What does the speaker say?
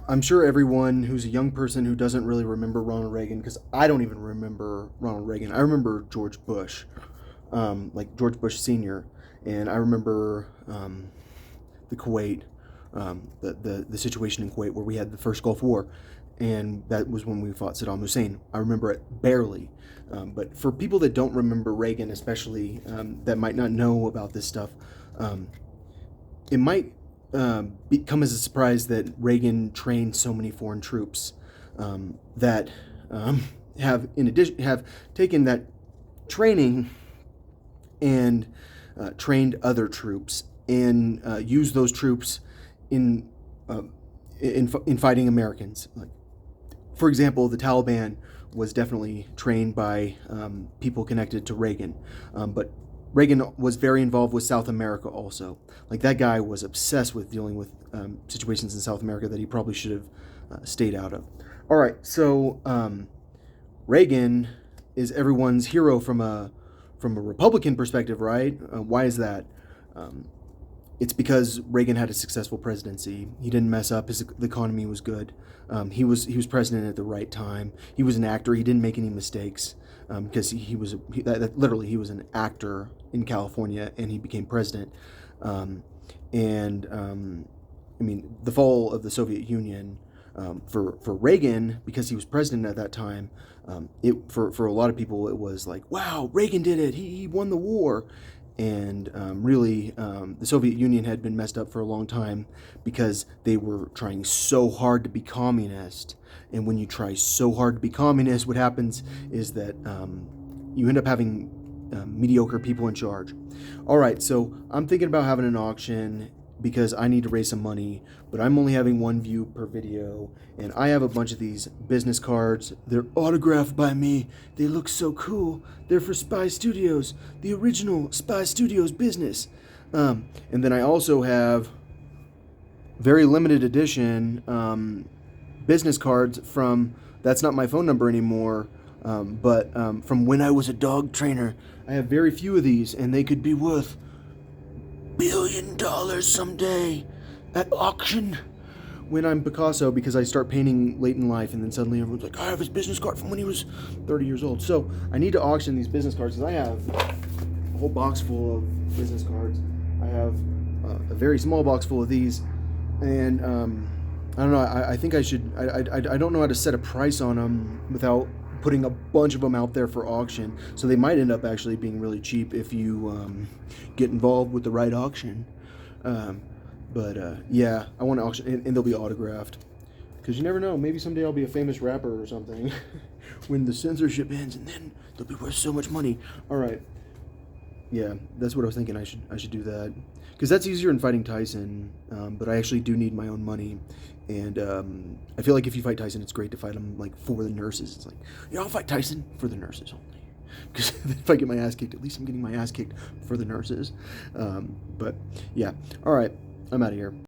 I'm sure everyone who's a young person who doesn't really remember Ronald Reagan, because I don't even remember Ronald Reagan. I remember George Bush, like George Bush Sr., and I remember the Kuwait, the situation in Kuwait where we had the first Gulf War, and that was when we fought Saddam Hussein. I remember it barely, but for people that don't remember Reagan, especially that might not know about this stuff, um, it might come as a surprise that Reagan trained so many foreign troops that have, in addition, have taken that training and trained other troops and used those troops in in fighting Americans. Like, for example, the Taliban was definitely trained by people connected to Reagan, but Reagan was very involved with South America also. Like, that guy was obsessed with dealing with situations in South America that he probably should have stayed out of. All right, so Reagan is everyone's hero from a Republican perspective, right? Why is that? Um, it's because Reagan had a successful presidency. He didn't mess up. The economy was good. He was president at the right time. He was an actor. He didn't make any mistakes because literally he was an actor in California and he became president. Um, and I mean, the fall of the Soviet Union for Reagan, because he was president at that time, for a lot of people it was like, wow, Reagan did it. He won the war. And really, the Soviet Union had been messed up for a long time because they were trying so hard to be communist. And when you try so hard to be communist, what happens is that you end up having mediocre people in charge. All right, so I'm thinking about having an auction because I need to raise some money, but I'm only having one view per video, and I have a bunch of these business cards. They're autographed by me. They look so cool. They're for Spy Studios, the original Spy Studios business. And then I also have very limited edition business cards from, that's not my phone number anymore, but from when I was a dog trainer. I have very few of these, and they could be worth $1 billion someday at auction when I'm Picasso, because I start painting late in life, and then suddenly everyone's like, I have his business card from when he was 30 years old. So I need to auction these business cards because I have a whole box full of business cards. I have a very small box full of these, and I don't know. I think I should. I don't know how to set a price on them without putting a bunch of them out there for auction. So they might end up actually being really cheap if you get involved with the right auction. But yeah, I want to auction, and they'll be autographed. Because you never know, maybe someday I'll be a famous rapper or something when the censorship ends, and then they'll be worth so much money. All right, yeah, that's what I was thinking. I should do that because that's easier than fighting Tyson. But I actually do need my own money, and I feel like if you fight Tyson, it's great to fight him like for the nurses. It's like, yeah, I'll fight Tyson for the nurses only. Because if I get my ass kicked, at least I'm getting my ass kicked for the nurses. But yeah, all right, I'm out of here.